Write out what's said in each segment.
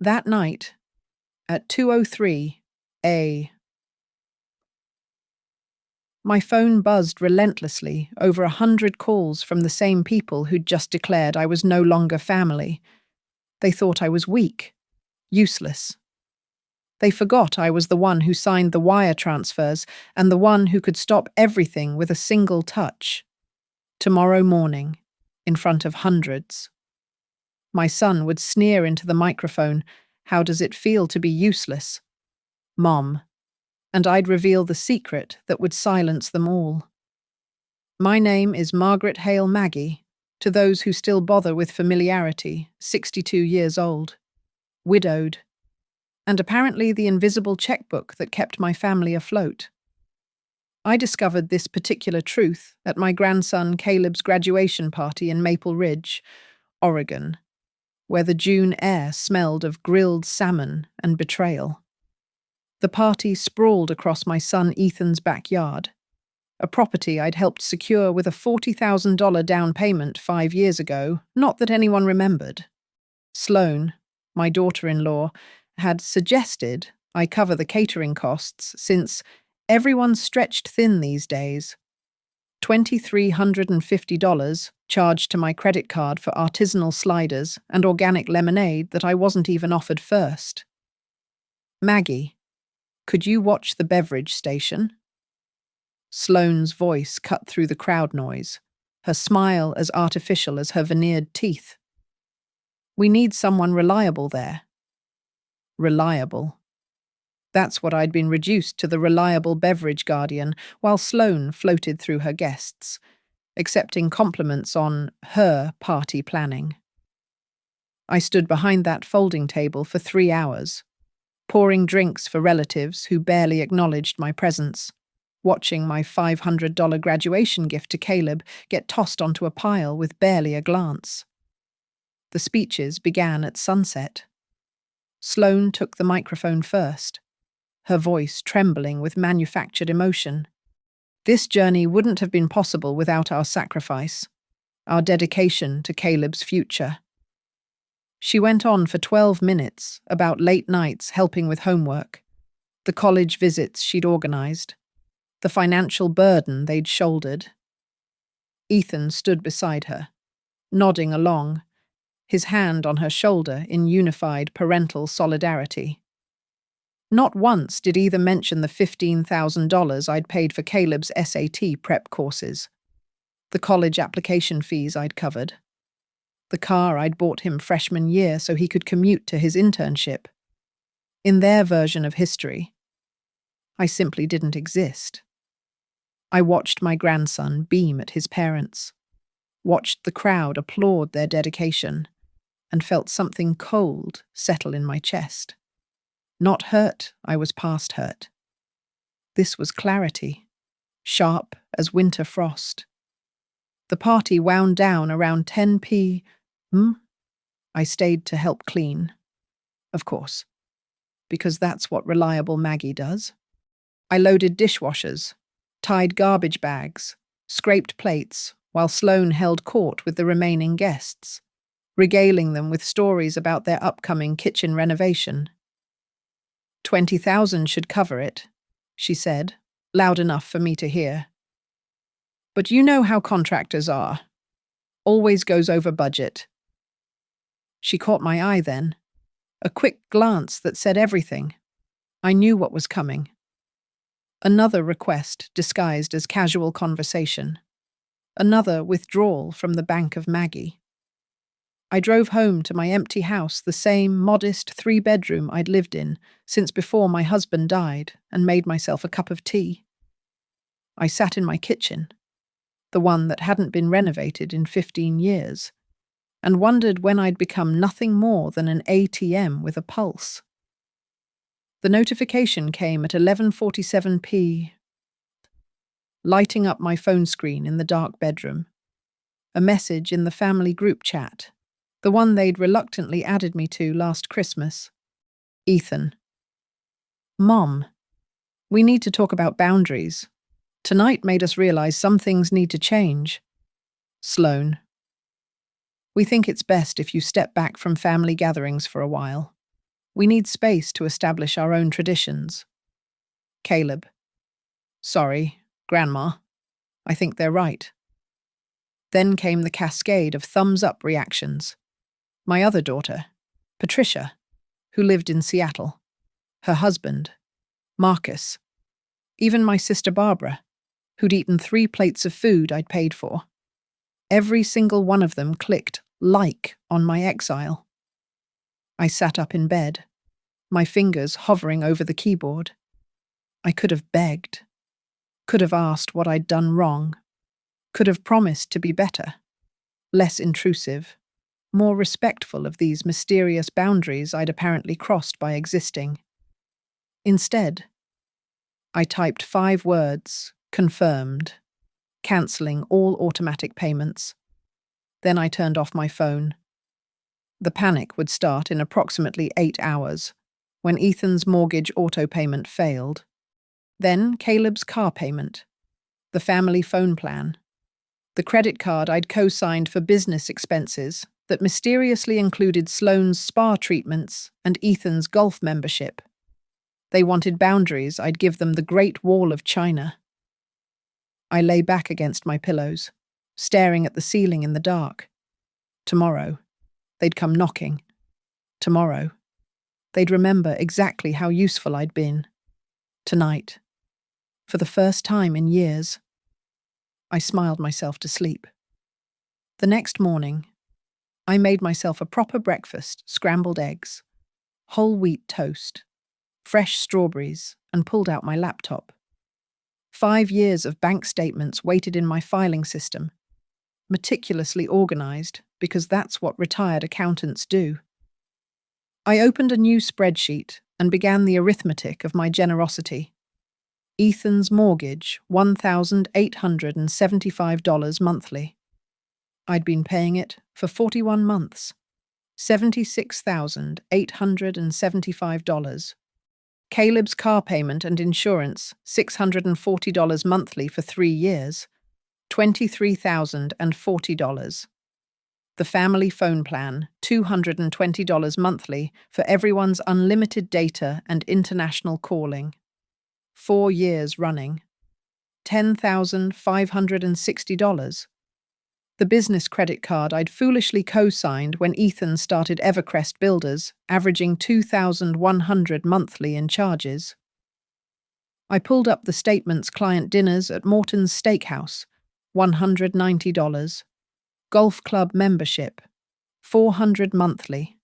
That night, at 2:03 a. My phone buzzed relentlessly, over 100 calls from the same people who'd just declared I was no longer family. They thought I was weak, useless. They forgot I was the one who signed the wire transfers and the one who could stop everything with a single touch. Tomorrow morning, in front of hundreds. My son would sneer into the microphone, "How does it feel to be useless?" "Mom." And I'd reveal the secret that would silence them all. My name is Margaret Hale Maggie, to those who still bother with familiarity, 62 years old, widowed, and apparently the invisible checkbook that kept my family afloat. I discovered this particular truth at my grandson Caleb's graduation party in Maple Ridge, Oregon, where the June air smelled of grilled salmon and betrayal. The party sprawled across my son Ethan's backyard, a property I'd helped secure with a $40,000 down payment 5 years ago, not that anyone remembered. Sloane, my daughter-in-law, had suggested I cover the catering costs since everyone's stretched thin these days. $2,350 charged to my credit card for artisanal sliders and organic lemonade that I wasn't even offered first. "Maggie, could you watch the beverage station?" Sloane's voice cut through the crowd noise, her smile as artificial as her veneered teeth. "We need someone reliable there." Reliable. That's what I'd been reduced to, the reliable beverage guardian, while Sloane floated through her guests, accepting compliments on her party planning. I stood behind that folding table for 3 hours, pouring drinks for relatives who barely acknowledged my presence, watching my $500 graduation gift to Caleb get tossed onto a pile with barely a glance. The speeches began at sunset. Sloane took the microphone first, her voice trembling with manufactured emotion. This journey wouldn't have been possible without our sacrifice, our dedication to Caleb's future. She went on for 12 minutes about late nights helping with homework, the college visits she'd organized, the financial burden they'd shouldered. Ethan stood beside her, nodding along, his hand on her shoulder in unified parental solidarity. Not once did either mention the $15,000 I'd paid for Caleb's SAT prep courses, the college application fees I'd covered, the car I'd bought him freshman year so he could commute to his internship. In their version of history, I simply didn't exist. I watched my grandson beam at his parents, watched the crowd applaud their dedication, and felt something cold settle in my chest. Not hurt, I was past hurt. This was clarity, sharp as winter frost. The party wound down around 10 p.m. I stayed to help clean. Of course, because that's what reliable Maggie does. I loaded dishwashers, tied garbage bags, scraped plates, while Sloane held court with the remaining guests, regaling them with stories about their upcoming kitchen renovation. $20,000 should cover it, she said, loud enough for me to hear. But you know how contractors are. Always goes over budget. She caught my eye then, a quick glance that said everything. I knew what was coming. Another request disguised as casual conversation. Another withdrawal from the bank of Maggie. I drove home to my empty house, the same modest 3-bedroom I'd lived in since before my husband died, and made myself a cup of tea. I sat in my kitchen, the one that hadn't been renovated in 15 years, and wondered when I'd become nothing more than an ATM with a pulse. The notification came at 11:47 p.m., lighting up my phone screen in the dark bedroom. A message in the family group chat, the one they'd reluctantly added me to last Christmas. Ethan. "Mom, we need to talk about boundaries. Tonight made us realize some things need to change." Sloane. "We think it's best if you step back from family gatherings for a while. We need space to establish our own traditions. Caleb. Sorry, Grandma. I think they're right. Then came the cascade of thumbs-up reactions. My other daughter, Patricia, who lived in Seattle. Her husband, Marcus. Even my sister Barbara, who'd eaten 3 plates of food I'd paid for. Every single one of them clicked like on my exile. I sat up in bed, my fingers hovering over the keyboard. I could have begged, could have asked what I'd done wrong, could have promised to be better, less intrusive, more respectful of these mysterious boundaries I'd apparently crossed by existing. Instead, I typed 5 words, confirmed, cancelling all automatic payments. Then I turned off my phone. The panic would start in approximately 8 hours, when Ethan's mortgage auto payment failed. Then Caleb's car payment, the family phone plan, the credit card I'd co-signed for business expenses that mysteriously included Sloane's spa treatments and Ethan's golf membership. They wanted boundaries, I'd give them the Great Wall of China. I lay back against my pillows, staring at the ceiling in the dark. Tomorrow, they'd come knocking. Tomorrow, they'd remember exactly how useful I'd been. Tonight, for the first time in years, I smiled myself to sleep. The next morning, I made myself a proper breakfast, scrambled eggs, whole wheat toast, fresh strawberries, and pulled out my laptop. 5 years of bank statements waited in my filing system, meticulously organized because that's what retired accountants do. I opened a new spreadsheet and began the arithmetic of my generosity. Ethan's mortgage, $1,875 monthly. I'd been paying it for 41 months, $76,875. Caleb's car payment and insurance, $640 monthly for 3 years, $23,040. The family phone plan, $220 monthly for everyone's unlimited data and international calling. 4 years running, $10,560. The business credit card I'd foolishly co-signed when Ethan started Evercrest Builders, averaging $2,100 monthly in charges. I pulled up the statements: client dinners at Morton's Steakhouse, $190. Golf club membership, $400 monthly.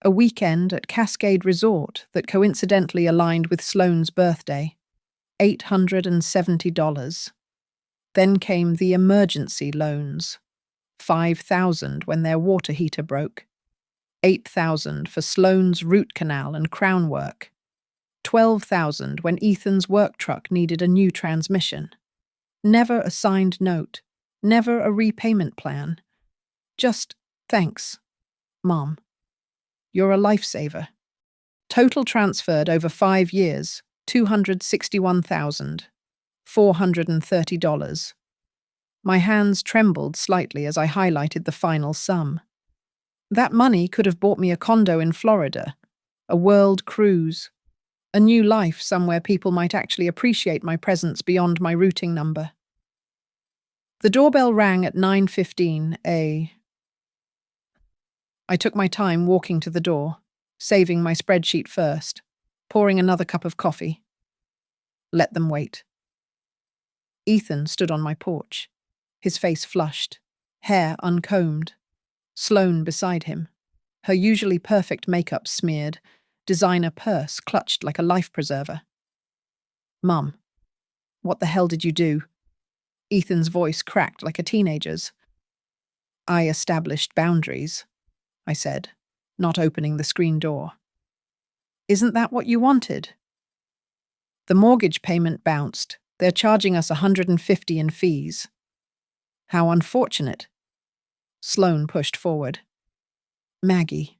A weekend at Cascade Resort that coincidentally aligned with Sloane's birthday, $870. Then came the emergency loans, $5,000 when their water heater broke, $8,000 for Sloane's root canal and crown work, $12,000 when Ethan's work truck needed a new transmission. Never a signed note, never a repayment plan. Just, thanks, Mom. You're a lifesaver. Total transferred over 5 years, $261,430. My hands trembled slightly as I highlighted the final sum. That money could have bought me a condo in Florida, a world cruise, a new life somewhere people might actually appreciate my presence beyond my routing number. The doorbell rang at 9:15 a.m. I took my time walking to the door, saving my spreadsheet first, pouring another cup of coffee. Let them wait. Ethan stood on my porch, his face flushed, hair uncombed. Sloane beside him, her usually perfect makeup smeared, designer purse clutched like a life preserver. Mum, what the hell did you do? Ethan's voice cracked like a teenager's. I established boundaries, I said, not opening the screen door. Isn't that what you wanted? The mortgage payment bounced. They're charging us $150 in fees. How unfortunate. Sloane pushed forward. Maggie,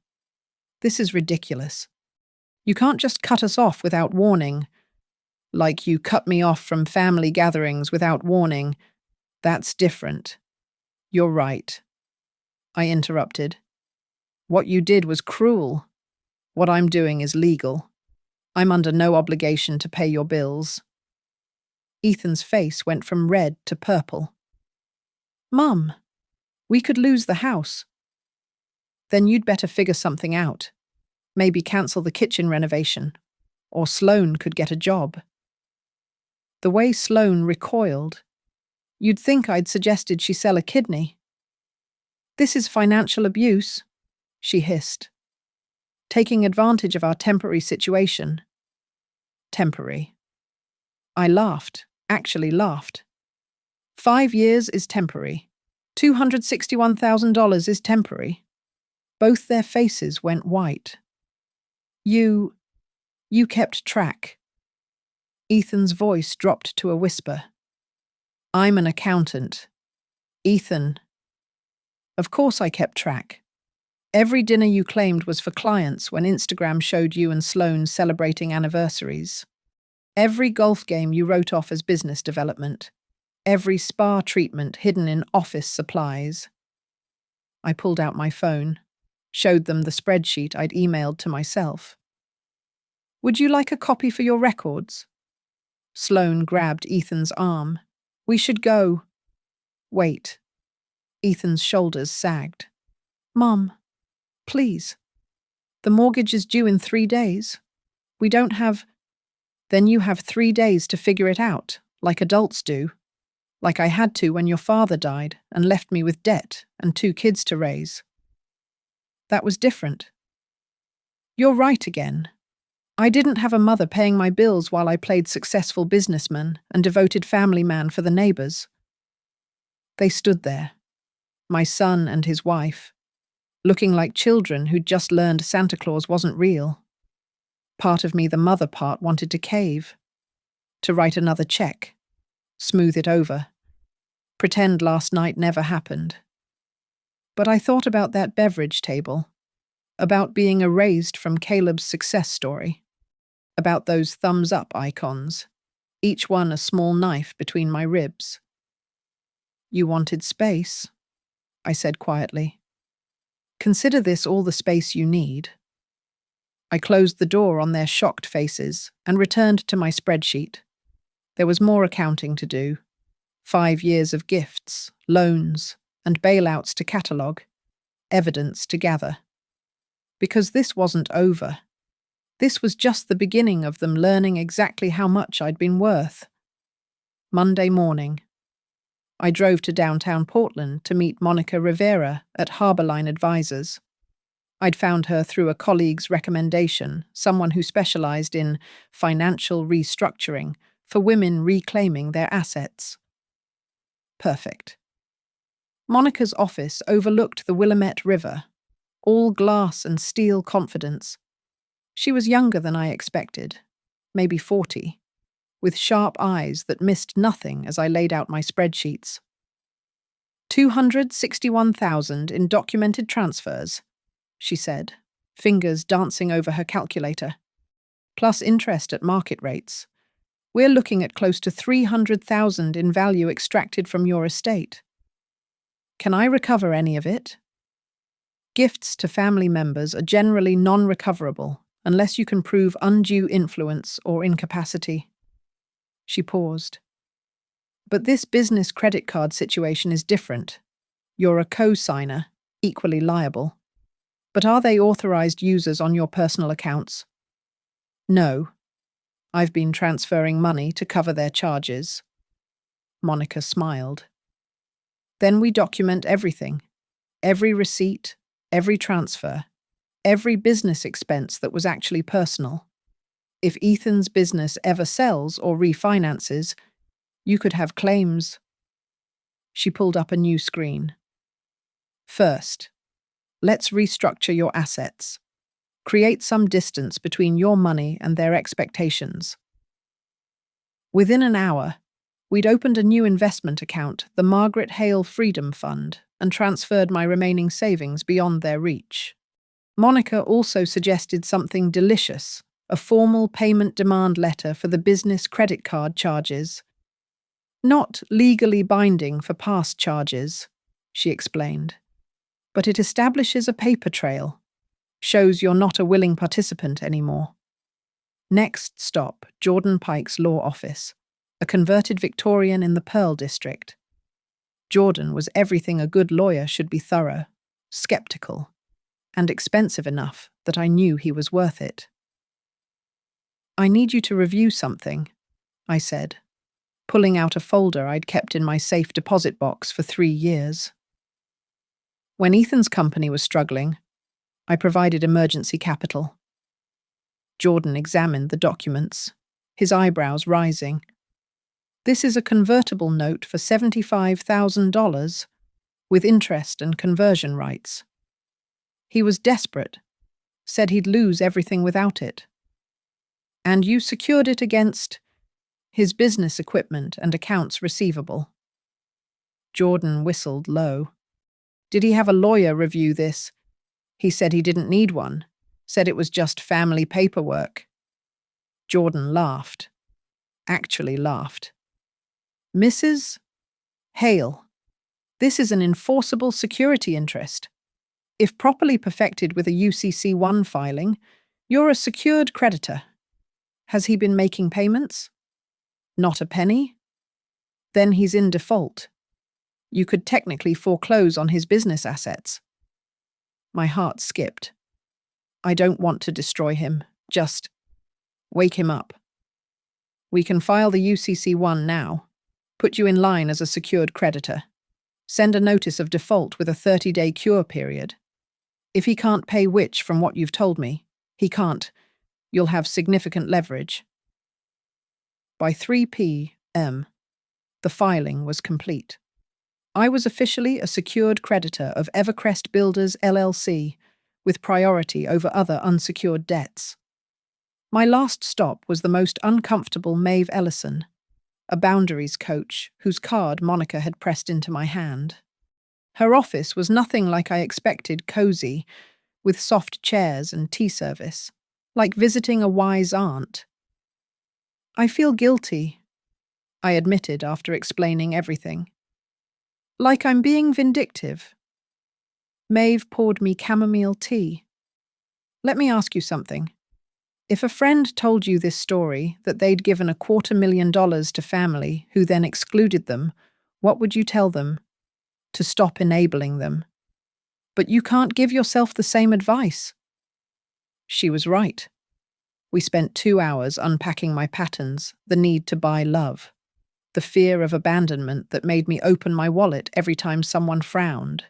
this is ridiculous. You can't just cut us off without warning. Like you cut me off from family gatherings without warning. That's different. You're right. I interrupted. What you did was cruel. What I'm doing is legal. I'm under no obligation to pay your bills. Ethan's face went from red to purple. Mum, we could lose the house. Then you'd better figure something out. Maybe cancel the kitchen renovation. Or Sloane could get a job. The way Sloane recoiled, you'd think I'd suggested she sell a kidney. This is financial abuse, she hissed. Taking advantage of our temporary situation. Temporary. I laughed, actually laughed. 5 years is temporary. $261,000 is temporary. Both their faces went white. You kept track. Ethan's voice dropped to a whisper. I'm an accountant. Ethan. Of course I kept track. Every dinner you claimed was for clients when Instagram showed you and Sloane celebrating anniversaries. Every golf game you wrote off as business development. Every spa treatment hidden in office supplies. I pulled out my phone, showed them the spreadsheet I'd emailed to myself. Would you like a copy for your records? Sloane grabbed Ethan's arm. We should go. Wait. Ethan's shoulders sagged. Mum, please. The mortgage is due in 3 days. We don't have... Then you have 3 days to figure it out, like adults do. Like I had to when your father died and left me with debt and 2 kids to raise. That was different. You're right again. I didn't have a mother paying my bills while I played successful businessman and devoted family man for the neighbors. They stood there, my son and his wife, looking like children who'd just learned Santa Claus wasn't real. Part of me, the mother part, wanted to cave, to write another check, smooth it over, pretend last night never happened. But I thought about that beverage table, about being erased from Caleb's success story, about those thumbs-up icons, each one a small knife between my ribs. You wanted space, I said quietly. Consider this all the space you need. I closed the door on their shocked faces and returned to my spreadsheet. There was more accounting to do. 5 years of gifts, loans, and bailouts to catalogue, evidence to gather. Because this wasn't over. This was just the beginning of them learning exactly how much I'd been worth. Monday morning. I drove to downtown Portland to meet Monica Rivera at Harborline Advisors. I'd found her through a colleague's recommendation, someone who specialized in financial restructuring for women reclaiming their assets. Perfect. Monica's office overlooked the Willamette River, all glass and steel confidence. She was younger than I expected, maybe 40, with sharp eyes that missed nothing as I laid out my spreadsheets. 261,000 in documented transfers, she said, fingers dancing over her calculator, plus interest at market rates. We're looking at close to 300,000 in value extracted from your estate. Can I recover any of it? Gifts to family members are generally non-recoverable unless you can prove undue influence or incapacity. She paused. But this business credit card situation is different. You're a co-signer, equally liable. But are they authorized users on your personal accounts? No. I've been transferring money to cover their charges. Monica smiled. Then we document everything. Every receipt, every transfer, every business expense that was actually personal. If Ethan's business ever sells or refinances, you could have claims. She pulled up a new screen. First, let's restructure your assets. Create some distance between your money and their expectations. Within an hour, we'd opened a new investment account, the Margaret Hale Freedom Fund, and transferred my remaining savings beyond their reach. Monica also suggested something delicious, a formal payment demand letter for the business credit card charges. Not legally binding for past charges, she explained, but it establishes a paper trail. Shows you're not a willing participant anymore. Next stop, Jordan Pike's law office, a converted Victorian in the Pearl District. Jordan was everything a good lawyer should be: thorough, skeptical, and expensive enough that I knew he was worth it. "I need you to review something," I said, pulling out a folder I'd kept in my safe deposit box for 3 years. When Ethan's company was struggling, I provided emergency capital. Jordan examined the documents, his eyebrows rising. "This is a convertible note for $75,000, with interest and conversion rights. He was desperate, said he'd lose everything without it. And you secured it against his business equipment and accounts receivable." Jordan whistled low. "Did he have a lawyer review this?" "He said he didn't need one, said it was just family paperwork." Jordan laughed. Actually laughed. "Mrs. Hale, this is an enforceable security interest. If properly perfected with a UCC-1 filing, you're a secured creditor. Has he been making payments? Not a penny? Then he's in default. You could technically foreclose on his business assets." My heart skipped. "I don't want to destroy him, just wake him up. We can file the UCC-1 now, put you in line as a secured creditor, send a notice of default with a 30-day cure period. If he can't pay, which, from what you've told me, he can't, you'll have significant leverage." By 3 p.m., the filing was complete. I was officially a secured creditor of Evercrest Builders LLC, with priority over other unsecured debts. My last stop was the most uncomfortable Maeve Ellison, a boundaries coach whose card Monica had pressed into my hand. Her office was nothing like I expected: cozy, with soft chairs and tea service, like visiting a wise aunt. "I feel guilty," I admitted after explaining everything. "Like I'm being vindictive." Maeve poured me chamomile tea. "Let me ask you something. If a friend told you this story, that they'd given $250,000 to family who then excluded them, what would you tell them? To stop enabling them. But you can't give yourself the same advice." She was right. We spent 2 hours unpacking my patterns, the need to buy love, the fear of abandonment that made me open my wallet every time someone frowned.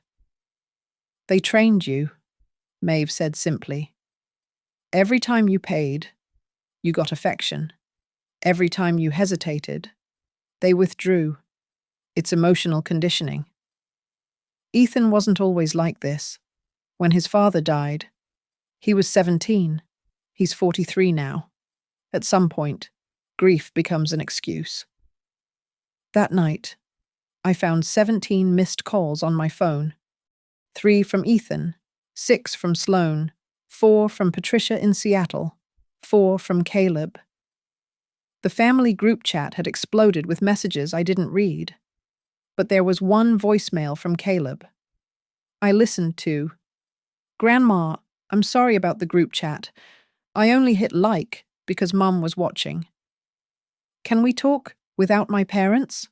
"They trained you," Maeve said simply. "Every time you paid, you got affection. Every time you hesitated, they withdrew. It's emotional conditioning." Ethan wasn't always like this. When his father died, he was 17. He's 43 now. At some point, grief becomes an excuse. That night, I found 17 missed calls on my phone. 3 from Ethan, 6 from Sloan, 4 from Patricia in Seattle, 4 from Caleb. The family group chat had exploded with messages I didn't read. But there was one voicemail from Caleb. I listened to. "Grandma, I'm sorry about the group chat. I only hit like because Mum was watching. Can we talk without my parents?"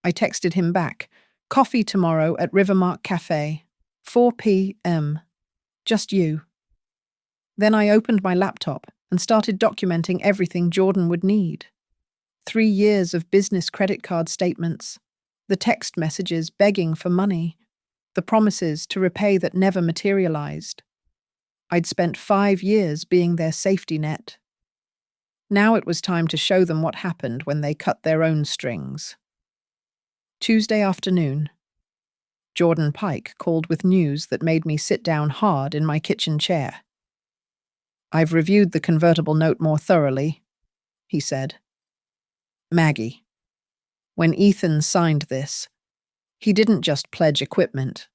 I texted him back. "Coffee tomorrow at Rivermark Cafe, 4 p.m. Just you." Then I opened my laptop and started documenting everything Jordan would need. 3 years of business credit card statements, the text messages begging for money, the promises to repay that never materialized. I'd spent 5 years being their safety net. Now it was time to show them what happened when they cut their own strings. Tuesday afternoon. Jordan Pike called with news that made me sit down hard in my kitchen chair. "I've reviewed the convertible note more thoroughly," he said. "Maggie, when Ethan signed this, he didn't just pledge equipment.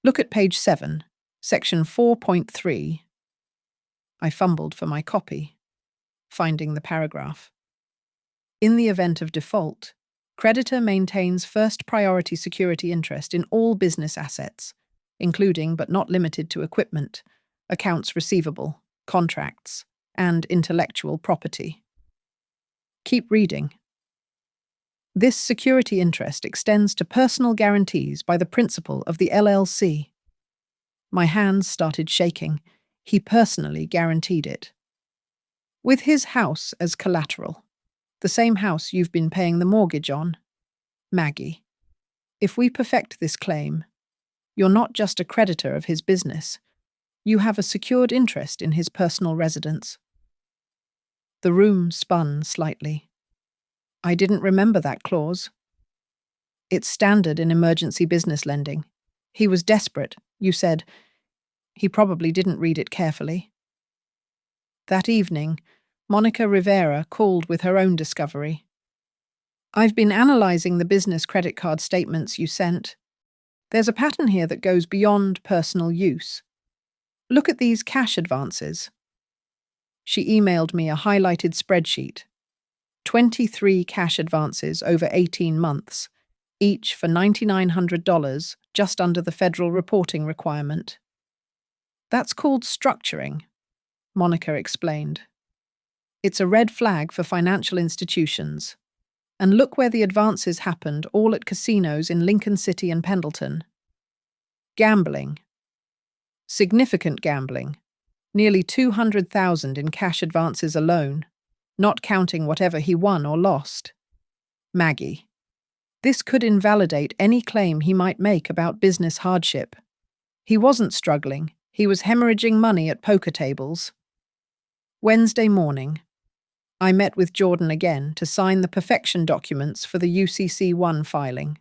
Look at page 7, section 4.3. I fumbled for my copy, finding the paragraph. "In the event of default, creditor maintains first priority security interest in all business assets, including but not limited to equipment, accounts receivable, contracts, and intellectual property. Keep reading. This security interest extends to personal guarantees by the principal of the LLC. My hands started shaking. He personally guaranteed it. With his house as collateral. The same house you've been paying the mortgage on. Maggie. If we perfect this claim, you're not just a creditor of his business. You have a secured interest in his personal residence. The room spun slightly. I didn't remember that clause. It's standard in emergency business lending. He was desperate, you said. He probably didn't read it carefully. That evening, Monica Rivera called with her own discovery. I've been analyzing the business credit card statements you sent. There's a pattern here that goes beyond personal use. Look at these cash advances. She emailed me a highlighted spreadsheet. 23 cash advances over 18 months, each for $9,900, just under the federal reporting requirement. That's called structuring, Monica explained. It's a red flag for financial institutions. And look where the advances happened, all at casinos in Lincoln City and Pendleton. Gambling. Significant gambling. Nearly $200,000 in cash advances alone, not counting whatever he won or lost. Maggie. This could invalidate any claim he might make about business hardship. He wasn't struggling. He was hemorrhaging money at poker tables. Wednesday morning. I met with Jordan again to sign the perfection documents for the UCC-1 filing.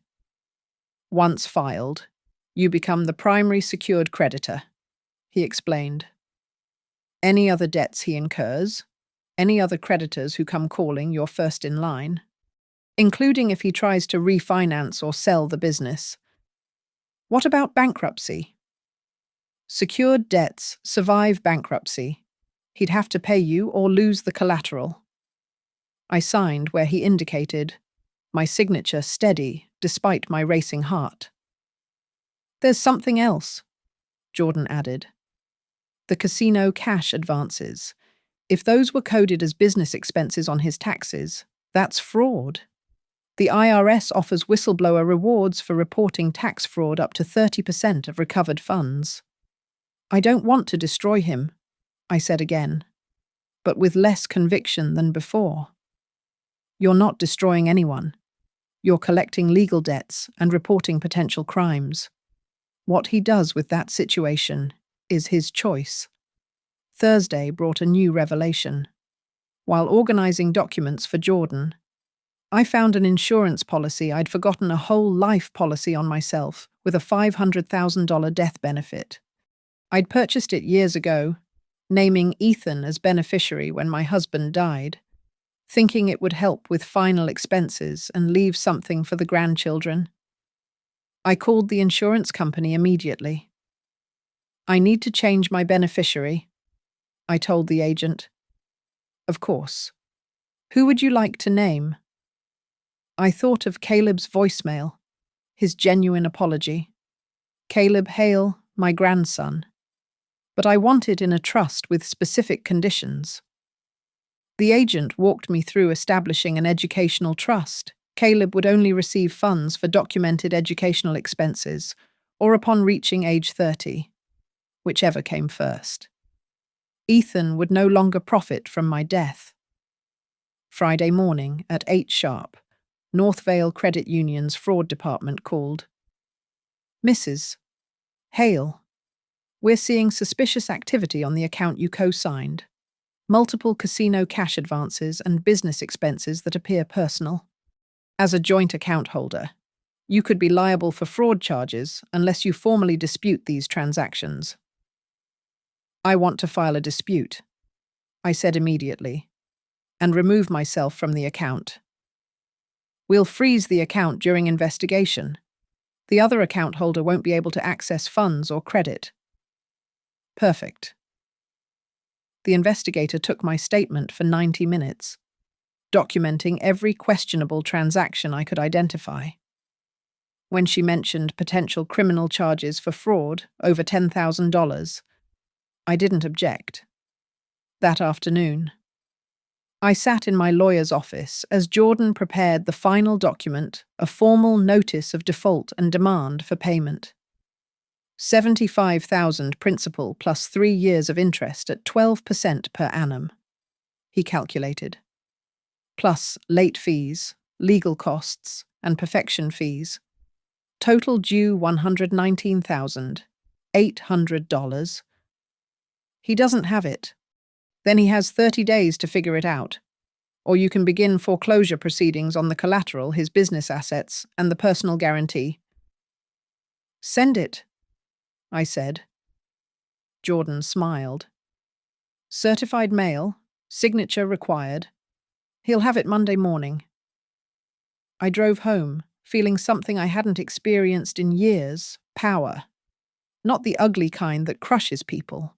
Once filed, you become the primary secured creditor, he explained. Any other debts he incurs, any other creditors who come calling, you're first in line, including if he tries to refinance or sell the business. What about bankruptcy? Secured debts survive bankruptcy. He'd have to pay you or lose the collateral. I signed where he indicated, my signature steady despite my racing heart. There's something else, Jordan added. The casino cash advances. If those were coded as business expenses on his taxes, that's fraud. The IRS offers whistleblower rewards for reporting tax fraud up to 30% of recovered funds. I don't want to destroy him, I said again, but with less conviction than before. You're not destroying anyone. You're collecting legal debts and reporting potential crimes. What he does with that situation is his choice. Thursday brought a new revelation. While organizing documents for Jordan, I found an insurance policy I'd forgotten, a whole life policy on myself with a $500,000 death benefit. I'd purchased it years ago, naming Ethan as beneficiary when my husband died, thinking it would help with final expenses and leave something for the grandchildren. I called the insurance company immediately. I need to change my beneficiary, I told the agent. Of course. Who would you like to name? I thought of Caleb's voicemail, his genuine apology. Caleb Hale, my grandson. But I wanted in a trust with specific conditions. The agent walked me through establishing an educational trust. Caleb would only receive funds for documented educational expenses or upon reaching age 30, whichever came first. Ethan would no longer profit from my death. Friday morning at 8 sharp, Northvale Credit Union's fraud department called. Mrs. Hale, we're seeing suspicious activity on the account you co-signed. Multiple casino cash advances and business expenses that appear personal. As a joint account holder, you could be liable for fraud charges unless you formally dispute these transactions. I want to file a dispute, I said immediately, and remove myself from the account. We'll freeze the account during investigation. The other account holder won't be able to access funds or credit. Perfect. The investigator took my statement for 90 minutes, documenting every questionable transaction I could identify. When she mentioned potential criminal charges for fraud over $10,000, I didn't object. That afternoon, I sat in my lawyer's office as Jordan prepared the final document, a formal notice of default and demand for payment. 75,000 principal plus 3 years of interest at 12% per annum, he calculated, plus late fees, legal costs, and perfection fees. Total due $119,800. He doesn't have it. Then he has 30 days to figure it out. Or you can begin foreclosure proceedings on the collateral, his business assets, and the personal guarantee. Send it, I said. Jordan smiled. Certified mail, signature required. He'll have it Monday morning. I drove home, feeling something I hadn't experienced in years, power. Not the ugly kind that crushes people,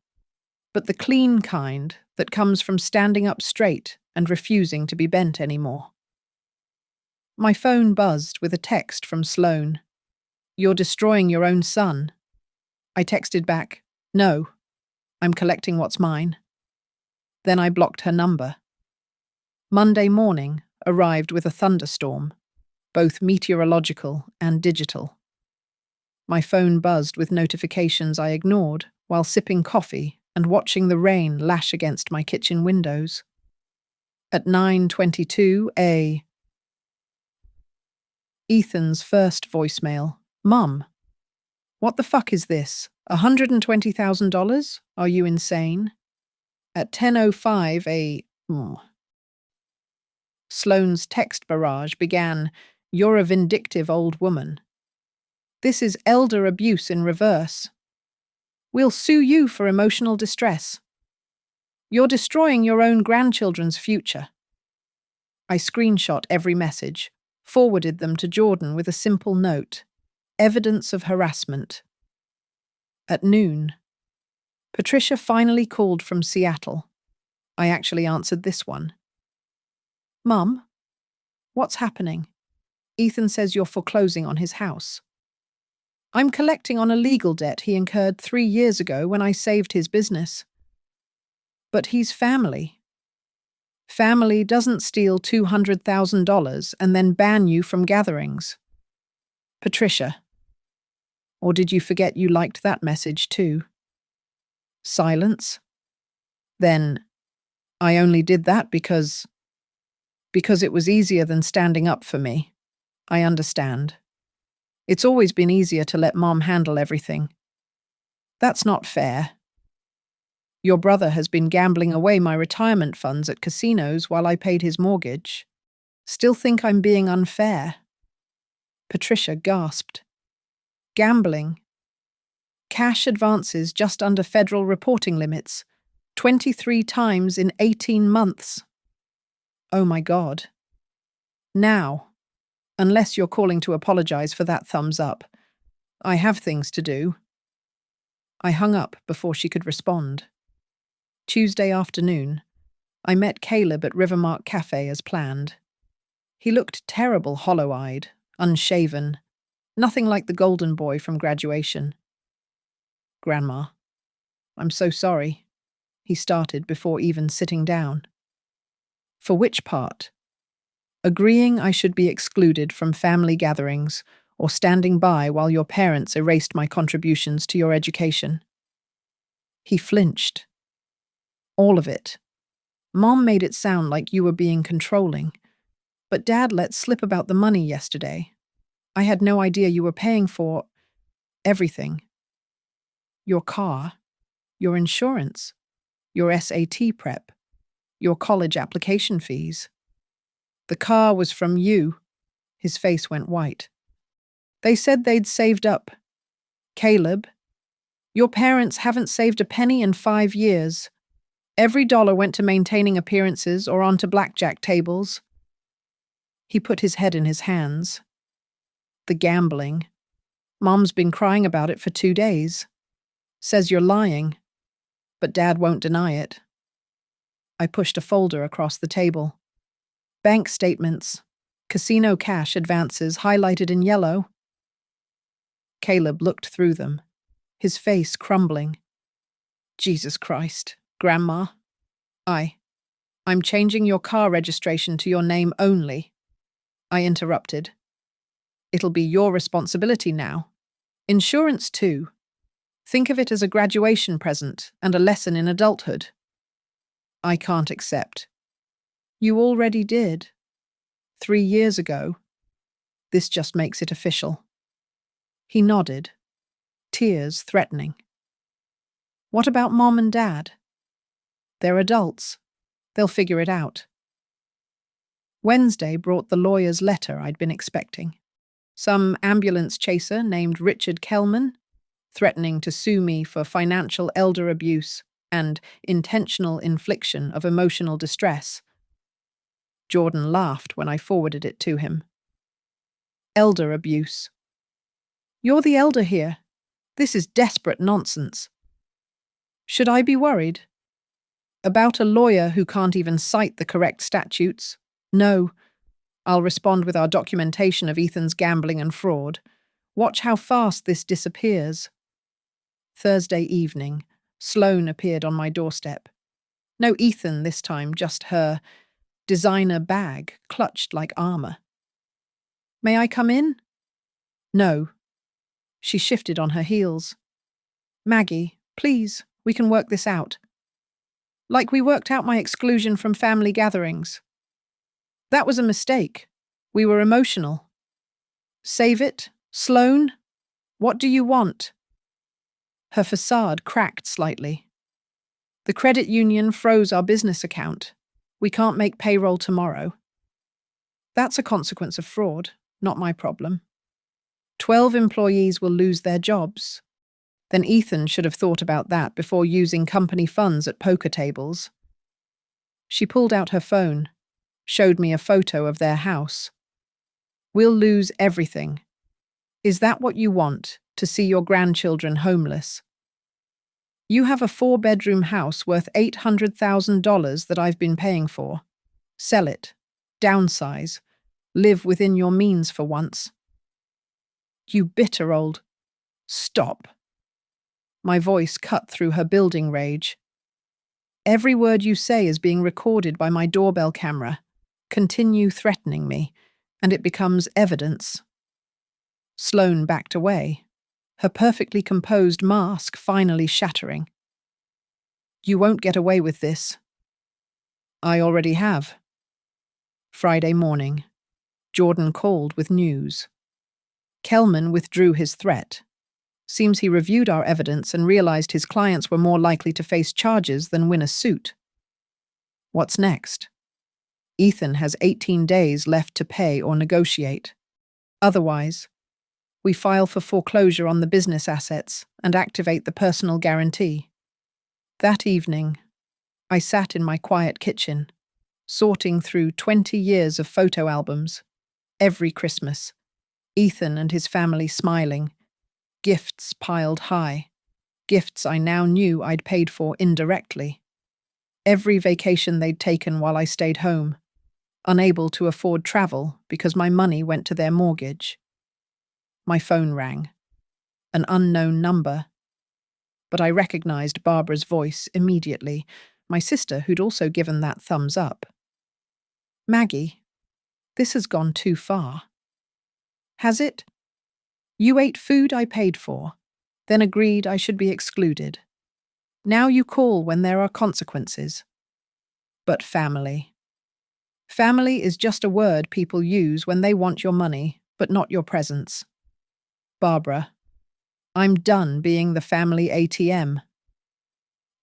but the clean kind that comes from standing up straight and refusing to be bent anymore. My phone buzzed with a text from Sloane. You're destroying your own son. I texted back, no, I'm collecting what's mine. Then I blocked her number. Monday morning arrived with a thunderstorm, both meteorological and digital. My phone buzzed with notifications I ignored while sipping coffee and watching the rain lash against my kitchen windows. At 9:22 Ethan's first voicemail. Mum, what the fuck is this? $120,000? Are you insane? At 10:05 Sloane's text barrage began, You're a vindictive old woman. This is elder abuse in reverse. We'll sue you for emotional distress. You're destroying your own grandchildren's future. I screenshot every message, forwarded them to Jordan with a simple note. Evidence of harassment. At noon, Patricia finally called from Seattle. I actually answered this one. Mum, what's happening? Ethan says you're foreclosing on his house. I'm collecting on a legal debt he incurred 3 years ago when I saved his business. But he's family. Family doesn't steal $200,000 and then ban you from gatherings. Patricia. Or did you forget you liked that message too? Silence. Then, I only did that because it was easier than standing up for me. I understand. It's always been easier to let Mom handle everything. That's not fair. Your brother has been gambling away my retirement funds at casinos while I paid his mortgage. Still think I'm being unfair? Patricia gasped. Gambling. Cash advances just under federal reporting limits, 23 times in 18 months. Oh my God. Now, unless you're calling to apologize for that thumbs up, I have things to do. I hung up before she could respond. Tuesday afternoon, I met Caleb at Rivermark Cafe as planned. He looked terrible, hollow-eyed, unshaven, nothing like the golden boy from graduation. Grandma, I'm so sorry, he started before even sitting down. For which part? Agreeing I should be excluded from family gatherings or standing by while your parents erased my contributions to your education. He flinched. All of it. Mom made it sound like you were being controlling, but Dad let slip about the money yesterday. I had no idea you were paying for everything. Your car, your insurance, your SAT prep, your college application fees. The car was from you. His face went white. They said they'd saved up. Caleb, your parents haven't saved a penny in 5 years. Every dollar went to maintaining appearances or onto blackjack tables. He put his head in his hands. The gambling. Mom's been crying about it for 2 days. Says you're lying, but Dad won't deny it. I pushed a folder across the table. Bank statements, casino cash advances highlighted in yellow. Caleb looked through them, his face crumbling. Jesus Christ, Grandma. I'm changing your car registration to your name only. I interrupted. It'll be your responsibility now. Insurance too. Think of it as a graduation present and a lesson in adulthood. I can't accept. You already did. 3 years ago. This just makes it official. He nodded, tears threatening. What about Mom and Dad? They're adults. They'll figure it out. Wednesday brought the lawyer's letter I'd been expecting. Some ambulance chaser named Richard Kellman, threatening to sue me for financial elder abuse and intentional infliction of emotional distress. Jordan laughed when I forwarded it to him. Elder abuse. You're the elder here. This is desperate nonsense. Should I be worried? About a lawyer who can't even cite the correct statutes? No. I'll respond with our documentation of Ethan's gambling and fraud. Watch how fast this disappears. Thursday evening, Sloane appeared on my doorstep. No Ethan this time, just her designer bag clutched like armor. May I come in? No. She shifted on her heels. Maggie, please, we can work this out. Like we worked out my exclusion from family gatherings. That was a mistake. We were emotional. Save it, Sloane? What do you want? Her facade cracked slightly. The credit union froze our business account. We can't make payroll tomorrow. That's a consequence of fraud, not my problem. 12 employees will lose their jobs. Then Ethan should have thought about that before using company funds at poker tables. She pulled out her phone, showed me a photo of their house. We'll lose everything. Is that what you want, to see your grandchildren homeless? You have a 4-bedroom house worth $800,000 that I've been paying for. Sell it. Downsize. Live within your means for once. You bitter old... Stop. My voice cut through her building rage. Every word you say is being recorded by my doorbell camera. Continue threatening me, and it becomes evidence. Sloane backed away, her perfectly composed mask finally shattering. You won't get away with this. I already have. Friday morning, Jordan called with news. Kellman withdrew his threat. Seems he reviewed our evidence and realized his clients were more likely to face charges than win a suit. What's next? Ethan has 18 days left to pay or negotiate. Otherwise, we file for foreclosure on the business assets and activate the personal guarantee. That evening, I sat in my quiet kitchen, sorting through 20 years of photo albums. Every Christmas, Ethan and his family smiling, gifts piled high, gifts I now knew I'd paid for indirectly. Every vacation they'd taken while I stayed home, unable to afford travel because my money went to their mortgage. My phone rang. An unknown number. But I recognized Barbara's voice immediately, my sister who'd also given that thumbs up. Maggie, this has gone too far. Has it? You ate food I paid for, then agreed I should be excluded. Now you call when there are consequences. But family. Family is just a word people use when they want your money, but not your presence. Barbara, I'm done being the family ATM.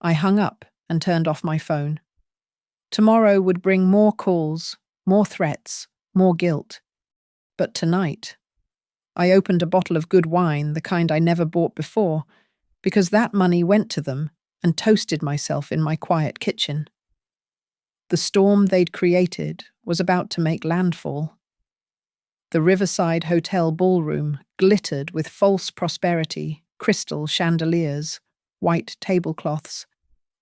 I hung up and turned off my phone. Tomorrow would bring more calls, more threats, more guilt. But tonight, I opened a bottle of good wine, the kind I never bought before, because that money went to them, and toasted myself in my quiet kitchen. The storm they'd created was about to make landfall. The Riverside Hotel ballroom glittered with false prosperity, crystal chandeliers, white tablecloths,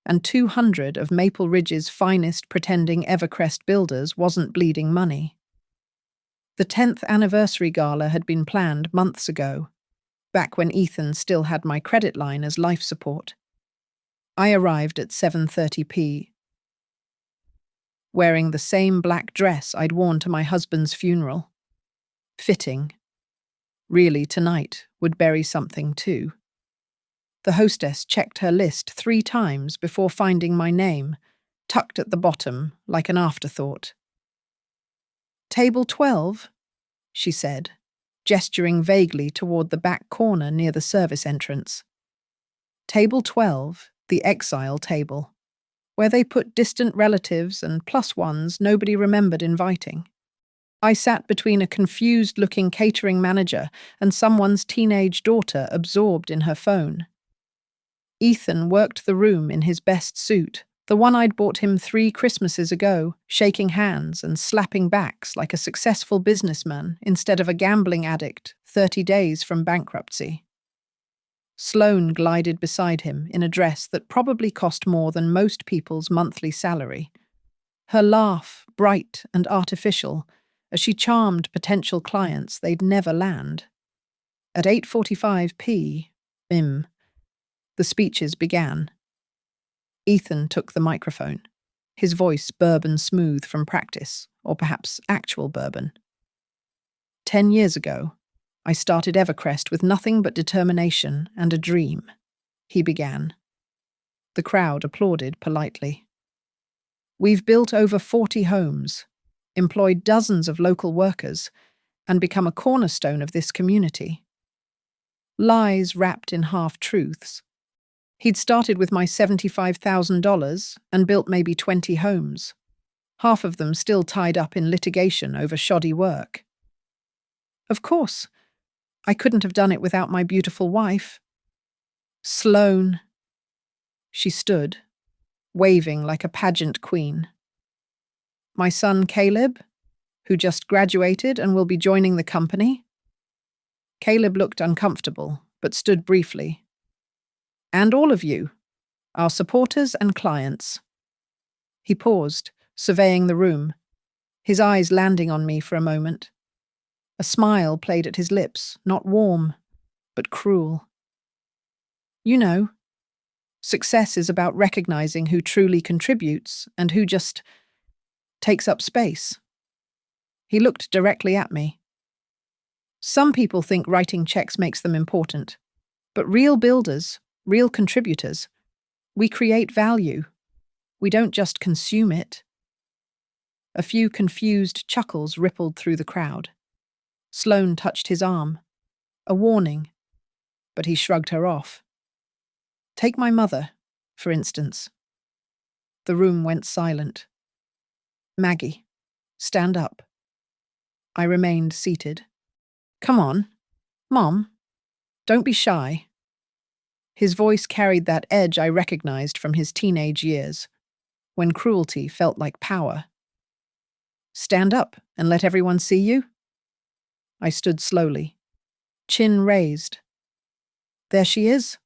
and 200 of Maple Ridge's finest pretending Evercrest builders wasn't bleeding money. The 10th anniversary gala had been planned months ago, back when Ethan still had my credit line as life support. I arrived at 7:30 p., wearing the same black dress I'd worn to my husband's funeral. Fitting. Really, tonight would bury something too. The hostess checked her list 3 times before finding my name, tucked at the bottom like an afterthought. "Table 12, she said, gesturing vaguely toward the back corner near the service entrance. Table 12, the exile table, where they put distant relatives and plus ones nobody remembered inviting. I sat between a confused-looking catering manager and someone's teenage daughter absorbed in her phone. Ethan worked the room in his best suit, the one I'd bought him 3 Christmases ago, shaking hands and slapping backs like a successful businessman instead of a gambling addict 30 days from bankruptcy. Sloane glided beside him in a dress that probably cost more than most people's monthly salary. Her laugh, bright and artificial, as she charmed potential clients they'd never land. At 8:45 p., the speeches began. Ethan took the microphone, his voice bourbon smooth from practice, or perhaps actual bourbon. 10 years ago, I started Evercrest with nothing but determination and a dream, he began. The crowd applauded politely. We've built over 40 homes, employed dozens of local workers, and become a cornerstone of this community. Lies wrapped in half-truths. He'd started with my $75,000 and built maybe 20 homes, half of them still tied up in litigation over shoddy work. Of course, I couldn't have done it without my beautiful wife. Sloane. She stood, waving like a pageant queen. My son Caleb, who just graduated and will be joining the company. Caleb looked uncomfortable, but stood briefly. And all of you, our supporters and clients. He paused, surveying the room, his eyes landing on me for a moment. A smile played at his lips, not warm, but cruel. You know, success is about recognizing who truly contributes and who just takes up space. He looked directly at me. Some people think writing checks makes them important, but real builders, real contributors, we create value. We don't just consume it. A few confused chuckles rippled through the crowd. Sloane touched his arm. A warning, but he shrugged her off. Take my mother, for instance. The room went silent. Maggie, stand up. I remained seated. Come on, Mom. Don't be shy. His voice carried that edge I recognized from his teenage years, when cruelty felt like power. Stand up and let everyone see you. I stood slowly, chin raised. There she is.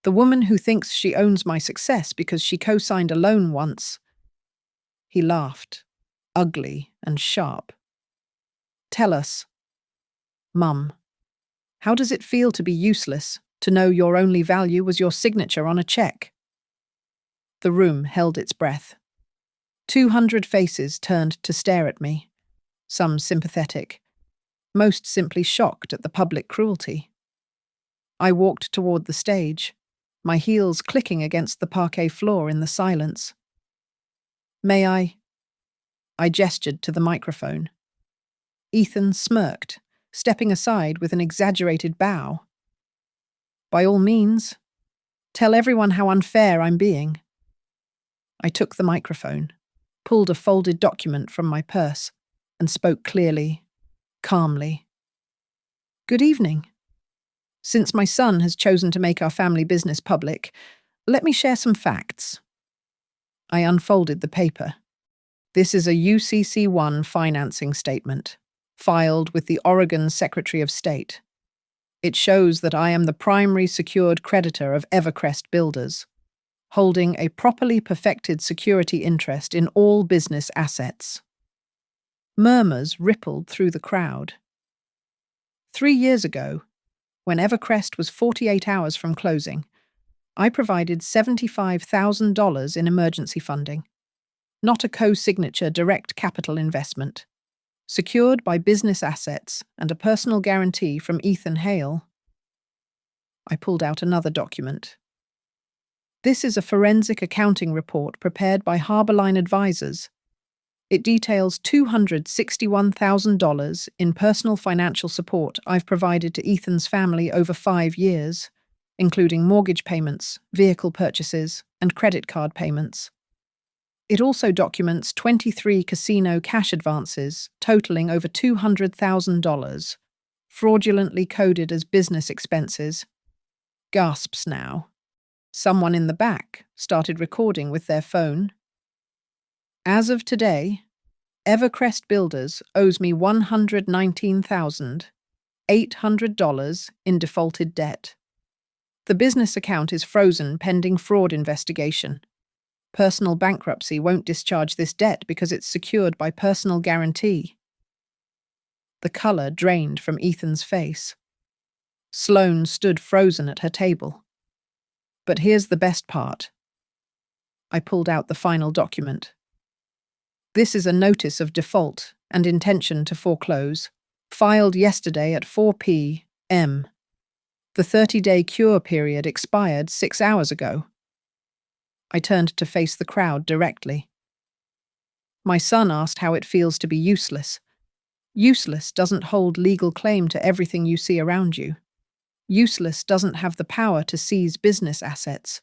The woman who thinks she owns my success because she co-signed a loan once. He laughed, ugly and sharp. Tell us, Mum, how does it feel to be useless, to know your only value was your signature on a check? The room held its breath. 200 faces turned to stare at me, some sympathetic, most simply shocked at the public cruelty. I walked toward the stage, my heels clicking against the parquet floor in the silence. May I? I gestured to the microphone. Ethan smirked, stepping aside with an exaggerated bow. By all means, tell everyone how unfair I'm being. I took the microphone, pulled a folded document from my purse, and spoke clearly, calmly. Good evening. Since my son has chosen to make our family business public, let me share some facts. I unfolded the paper. This is a UCC-1 financing statement, filed with the Oregon Secretary of State. It shows that I am the primary secured creditor of Evercrest Builders, holding a properly perfected security interest in all business assets. Murmurs rippled through the crowd. 3 years ago, when Evercrest was 48 hours from closing, I provided $75,000 in emergency funding, not a co-signature direct capital investment, secured by business assets and a personal guarantee from Ethan Hale. I pulled out another document. This is a forensic accounting report prepared by Harborline Advisors. It details $261,000 in personal financial support I've provided to Ethan's family over 5 years, including mortgage payments, vehicle purchases, and credit card payments. It also documents 23 casino cash advances totaling over $200,000, fraudulently coded as business expenses. Gasps now. Someone in the back started recording with their phone. As of today, Evercrest Builders owes me $119,800 in defaulted debt. The business account is frozen pending fraud investigation. Personal bankruptcy won't discharge this debt because it's secured by personal guarantee. The color drained from Ethan's face. Sloane stood frozen at her table. But here's the best part. I pulled out the final document. This is a notice of default and intention to foreclose, filed yesterday at 4 p.m. The 30-day cure period expired 6 hours ago. I turned to face the crowd directly. My son asked how it feels to be useless. Useless doesn't hold legal claim to everything you see around you. Useless doesn't have the power to seize business assets.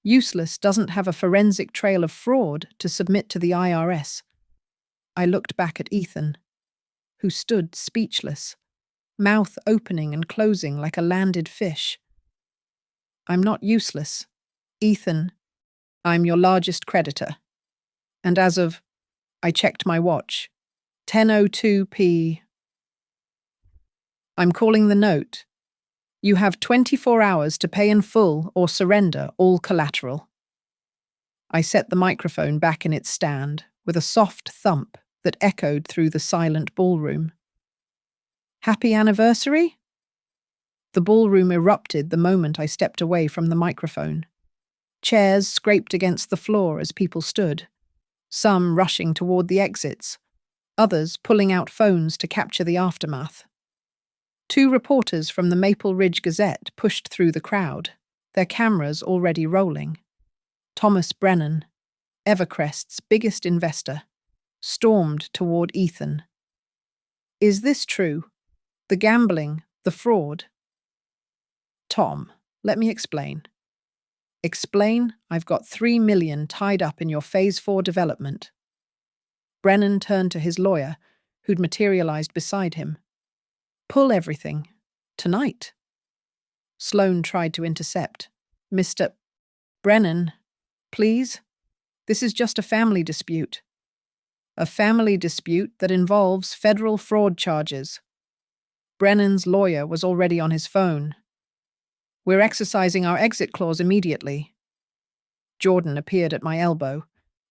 Useless doesn't have a forensic trail of fraud to submit to the IRS. I looked back at Ethan, who stood speechless, mouth opening and closing like a landed fish. I'm not useless. Ethan, I'm your largest creditor. And as of, I checked my watch, 10:02 p. I'm calling the note. You have 24 hours to pay in full or surrender all collateral. I set the microphone back in its stand with a soft thump that echoed through the silent ballroom. Happy anniversary? The ballroom erupted the moment I stepped away from the microphone. Chairs scraped against the floor as people stood, some rushing toward the exits, others pulling out phones to capture the aftermath. 2 reporters from the Maple Ridge Gazette pushed through the crowd, their cameras already rolling. Thomas Brennan, Evercrest's biggest investor, stormed toward Ethan. Is this true? The gambling, the fraud? Tom, let me explain. Explain, I've got $3 million tied up in your Phase 4 development. Brennan turned to his lawyer, who'd materialized beside him. Pull everything. Tonight. Sloane tried to intercept. Mr. Brennan, please. This is just a family dispute. A family dispute that involves federal fraud charges. Brennan's lawyer was already on his phone. We're exercising our exit clause immediately. Jordan appeared at my elbow,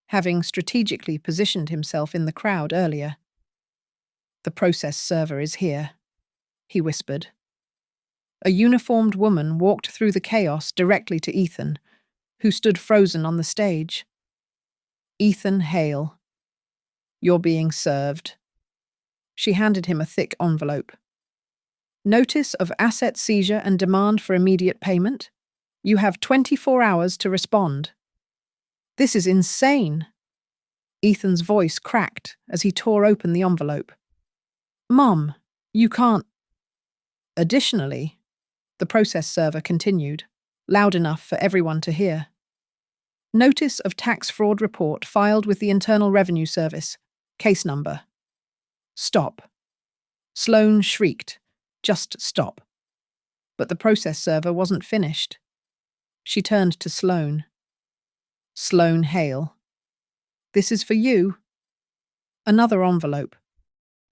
having strategically positioned himself in the crowd earlier. The process server is here, he whispered. A uniformed woman walked through the chaos directly to Ethan, who stood frozen on the stage. Ethan Hale. You're being served. She handed him a thick envelope. Notice of asset seizure and demand for immediate payment. You have 24 hours to respond. This is insane. Ethan's voice cracked as he tore open the envelope. Mom, you can't. Additionally, the process server continued, loud enough for everyone to hear. Notice of tax fraud report filed with the Internal Revenue Service. Case number. Stop. Sloane shrieked. Just stop. But the process server wasn't finished. She turned to Sloane. Sloane Hale. This is for you. Another envelope.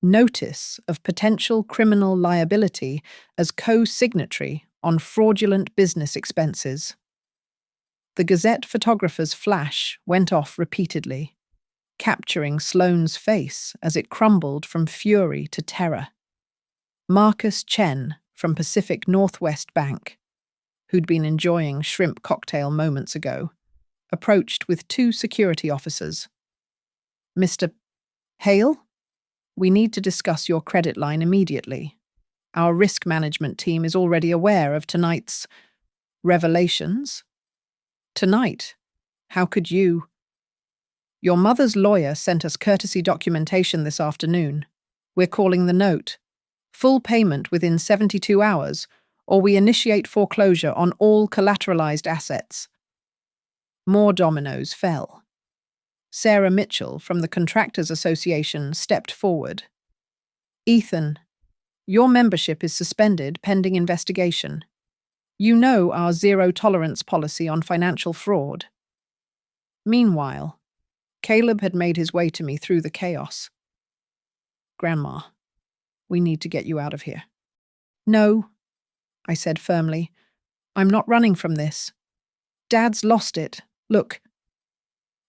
Notice of potential criminal liability as co-signatory on fraudulent business expenses. The Gazette photographer's flash went off repeatedly, capturing Sloane's face as it crumbled from fury to terror. Marcus Chen from Pacific Northwest Bank. who'd been enjoying shrimp cocktail moments ago, approached with two security officers. "Mr. Hale, we need to discuss your credit line immediately. Our risk management team is already aware of tonight's revelations." "Tonight? How could you?" "Your mother's lawyer sent us courtesy documentation this afternoon. We're calling the note. Full payment within 72 hours, or we initiate foreclosure on all collateralized assets." More dominoes fell. Sarah Mitchell from the Contractors Association stepped forward. "Ethan, your membership is suspended pending investigation. You know our zero-tolerance policy on financial fraud." Meanwhile, Caleb had made his way to me through the chaos. "Grandma, we need to get you out of here." "No," I said firmly. "I'm not running from this. Dad's lost it. Look."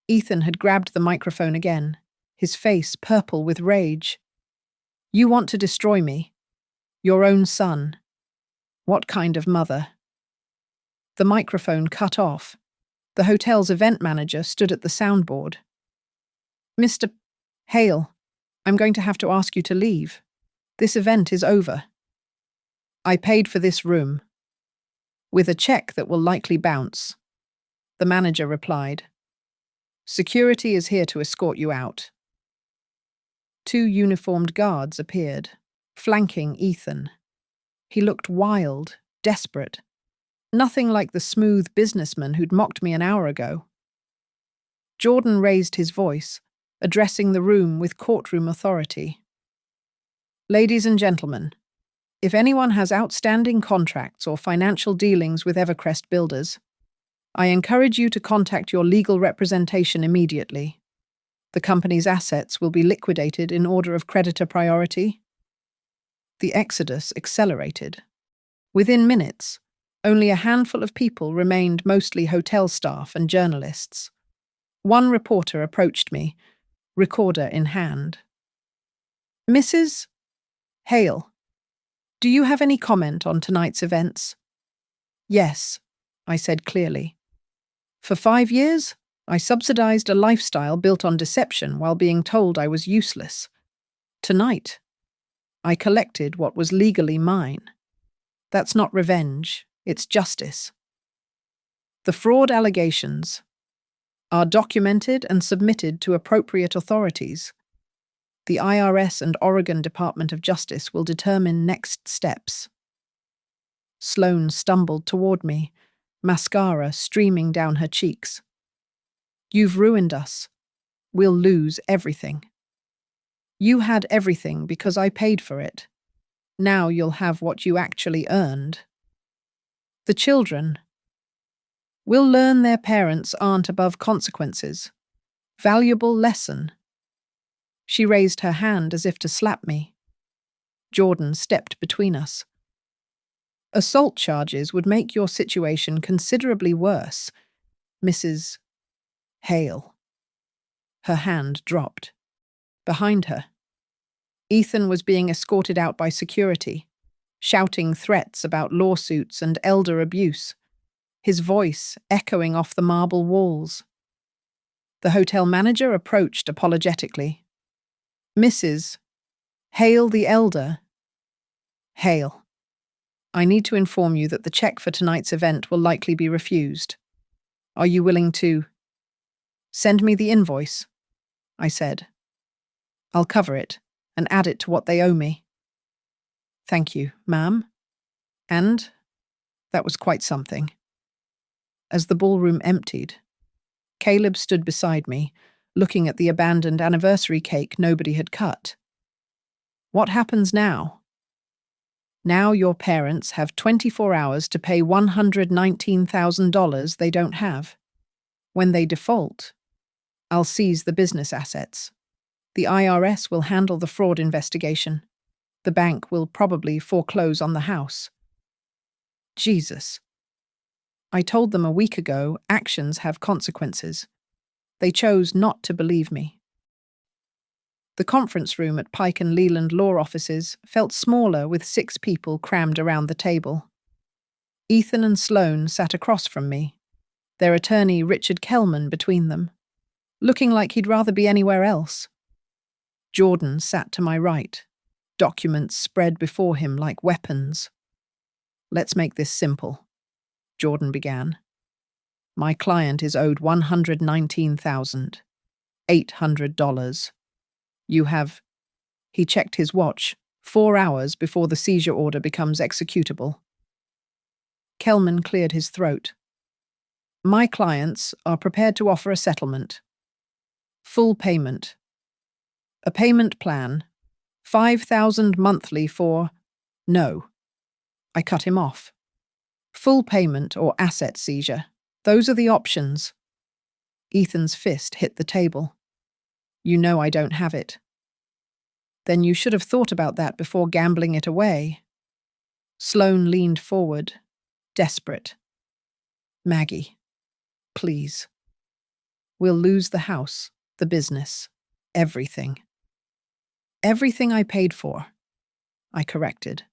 Ethan had grabbed the microphone again, his face purple with rage. "You want to destroy me? Your own son? What kind of mother?" The microphone cut off. The hotel's event manager stood at the soundboard. "Mr. Hale, I'm going to have to ask you to leave. This event is over." "I paid for this room." "With a check that will likely bounce," the manager replied. "Security is here to escort you out." Two uniformed guards appeared, flanking Ethan. He looked wild, desperate. Nothing like the smooth businessman who'd mocked me an hour ago. Jordan raised his voice, addressing the room with courtroom authority. "Ladies and gentlemen, if anyone has outstanding contracts or financial dealings with Evercrest Builders, I encourage you to contact your legal representation immediately. The company's assets will be liquidated in order of creditor priority." The exodus accelerated. Within minutes, only a handful of people remained, mostly hotel staff and journalists. One reporter approached me, recorder in hand. "Mrs. Hale, do you have any comment on tonight's events?" "Yes," I said clearly. "For 5 years, I subsidized a lifestyle built on deception while being told I was useless. Tonight, I collected what was legally mine. That's not revenge, it's justice. The fraud allegations are documented and submitted to appropriate authorities. The IRS and Oregon Department of Justice will determine next steps." Sloane stumbled toward me, mascara streaming down her cheeks. "You've ruined us. We'll lose everything. You had everything because I paid for it. Now you'll have what you actually earned. The children will learn their parents aren't above consequences. Valuable lesson." She raised her hand as if to slap me. Jordan stepped between us. "Assault charges would make your situation considerably worse, Mrs. Hale." Her hand dropped. Behind her, Ethan was being escorted out by security, shouting threats about lawsuits and elder abuse, his voice echoing off the marble walls. The hotel manager approached apologetically. "Mrs. Hale the Elder." "Hale, I need to inform you that the check for tonight's event will likely be refused. Are you willing to send me the invoice?" I said. "I'll cover it and add it to what they owe me." "Thank you, ma'am." And that was quite something. As the ballroom emptied, Caleb stood beside me, looking at the abandoned anniversary cake nobody had cut. "What happens now?" "Now your parents have 24 hours to pay $119,000 they don't have. When they default, I'll seize the business assets. The IRS will handle the fraud investigation. The bank will probably foreclose on the house." Jesus. I told them a week ago actions have consequences. They chose not to believe me. The conference room at Pike and Leland law offices felt smaller with 6 people crammed around the table. Ethan and Sloane sat across from me, their attorney Richard Kellman between them, looking like he'd rather be anywhere else. Jordan sat to my right, documents spread before him like weapons. "Let's make this simple," Jordan began. "My client is owed $119,800. You have—" He checked his watch, 4 hours before the seizure order becomes executable. Kellman cleared his throat. "My clients are prepared to offer a settlement. Full payment. A payment plan. $5,000 monthly for—" "No." I cut him off. "Full payment or asset seizure. Those are the options." Ethan's fist hit the table. "You know I don't have it." "Then you should have thought about that before gambling it away." Sloane leaned forward, desperate. "Maggie, please. We'll lose the house, the business, everything." "Everything I paid for," I corrected.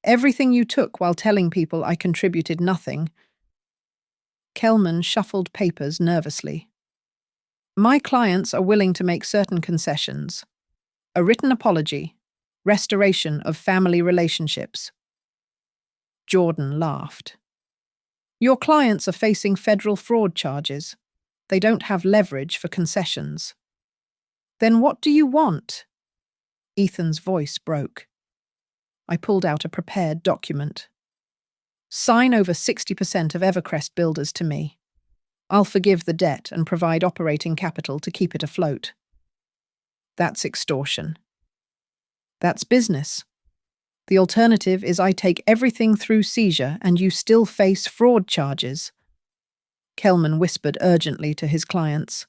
"Everything you took while telling people I contributed nothing." Kellman shuffled papers nervously. "My clients are willing to make certain concessions. A written apology, restoration of family relationships." Jordan laughed. "Your clients are facing federal fraud charges. They don't have leverage for concessions." "Then what do you want?" Ethan's voice broke. I pulled out a prepared document. "Sign over 60% of Evercrest Builders to me. I'll forgive the debt and provide operating capital to keep it afloat." "That's extortion." "That's business. The alternative is I take everything through seizure and you still face fraud charges." Kellman whispered urgently to his clients.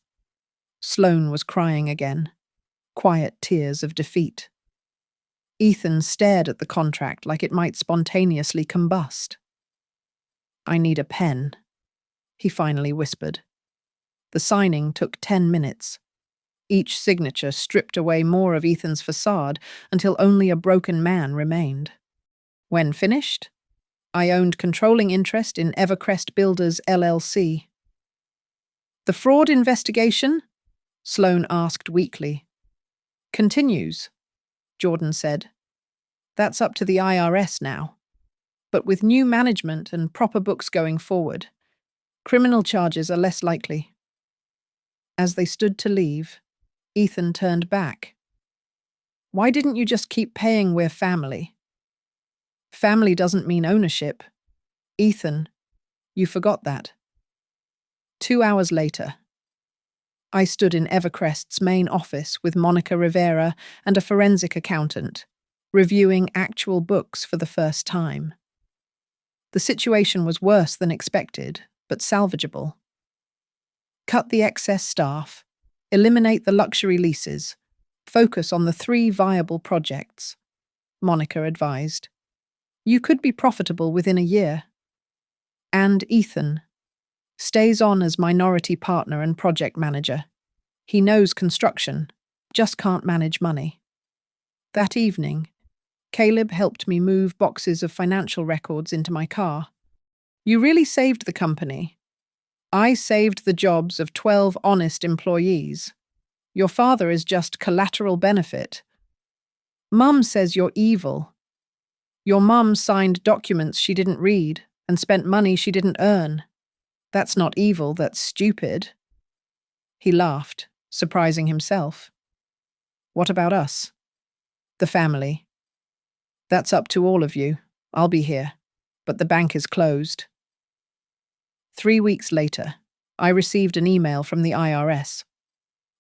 Sloane was crying again, quiet tears of defeat. Ethan stared at the contract like it might spontaneously combust. "I need a pen," he finally whispered. The signing took 10 minutes. Each signature stripped away more of Ethan's facade until only a broken man remained. When finished, I owned controlling interest in Evercrest Builders LLC. "The fraud investigation?" Sloane asked weakly. "Continues," Jordan said. "That's up to the IRS now. But with new management and proper books going forward, criminal charges are less likely." As they stood to leave, Ethan turned back. "Why didn't you just keep paying We're Family?" "Family doesn't mean ownership. Ethan, you forgot that." 2 hours later, I stood in Evercrest's main office with Monica Rivera and a forensic accountant, reviewing actual books for the first time. The situation was worse than expected, but salvageable. "Cut the excess staff, eliminate the luxury leases, focus on the 3 viable projects," Monica advised. "You could be profitable within a year." And Ethan stays on as minority partner and project manager. He knows construction, just can't manage money. That evening, Caleb helped me move boxes of financial records into my car. "You really saved the company." "I saved the jobs of 12 honest employees. Your father is just collateral benefit." "Mum says you're evil." "Your mum signed documents she didn't read and spent money she didn't earn. That's not evil, that's stupid." He laughed, surprising himself. "What about us?" "The family." "That's up to all of you. I'll be here. But the bank is closed." 3 weeks later, I received an email from the IRS.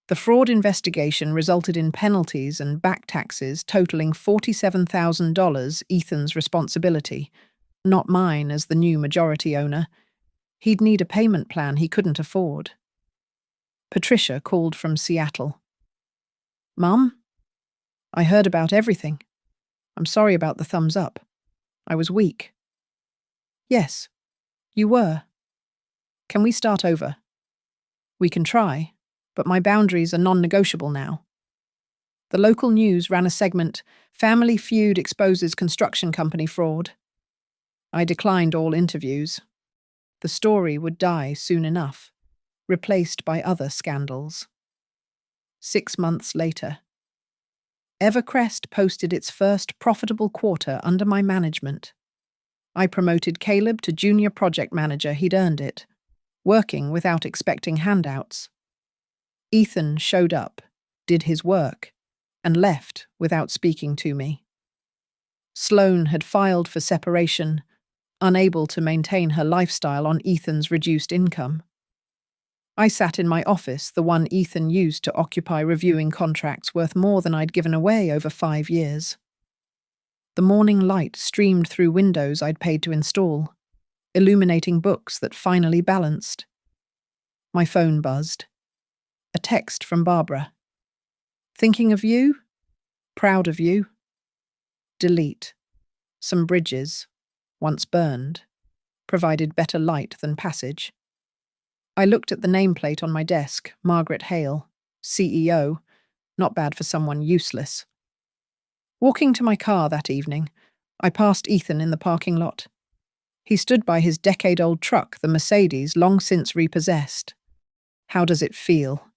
The fraud investigation resulted in penalties and back taxes totaling $47,000, Ethan's responsibility, not mine as the new majority owner. He'd need a payment plan he couldn't afford. Patricia called from Seattle. "Mum, I heard about everything. I'm sorry about the thumbs up. I was weak." "Yes, you were. Can we start over?" "We can try, but my boundaries are non-negotiable now." The local news ran a segment, "Family Feud Exposes Construction Company Fraud." I declined all interviews. The story would die soon enough, replaced by other scandals. 6 months later, Evercrest posted its first profitable quarter under my management. I promoted Caleb to junior project manager. He'd earned it, working without expecting handouts. Ethan showed up, did his work, and left without speaking to me. Sloane had filed for separation, unable to maintain her lifestyle on Ethan's reduced income. I sat in my office, the one Ethan used to occupy reviewing contracts worth more than I'd given away over 5 years. The morning light streamed through windows I'd paid to install, illuminating books that finally balanced. My phone buzzed. A text from Barbara. Thinking of you? Proud of you? Delete. Some bridges, once burned, provided better light than passage. I looked at the nameplate on my desk, Margaret Hale, CEO, not bad for someone useless. Walking to my car that evening, I passed Ethan in the parking lot. He stood by his decade-old truck, the Mercedes, long since repossessed. How does it feel?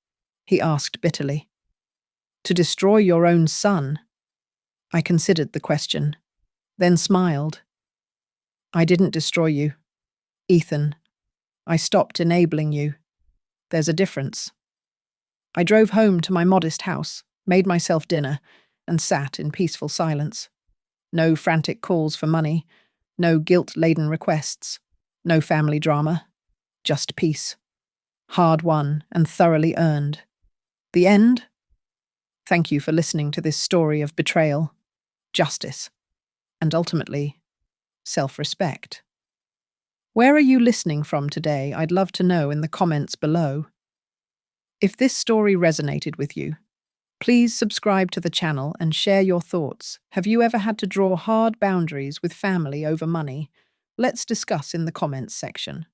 He asked bitterly. To destroy your own son? I considered the question, then smiled. I didn't destroy you, Ethan. I stopped enabling you. There's a difference. I drove home to my modest house, made myself dinner, and sat in peaceful silence. No frantic calls for money, no guilt-laden requests, no family drama, just peace. Hard won and thoroughly earned. The end? Thank you for listening to this story of betrayal, justice, and ultimately, self-respect. Where are you listening from today? I'd love to know in the comments below. If this story resonated with you, please subscribe to the channel and share your thoughts. Have you ever had to draw hard boundaries with family over money? Let's discuss in the comments section.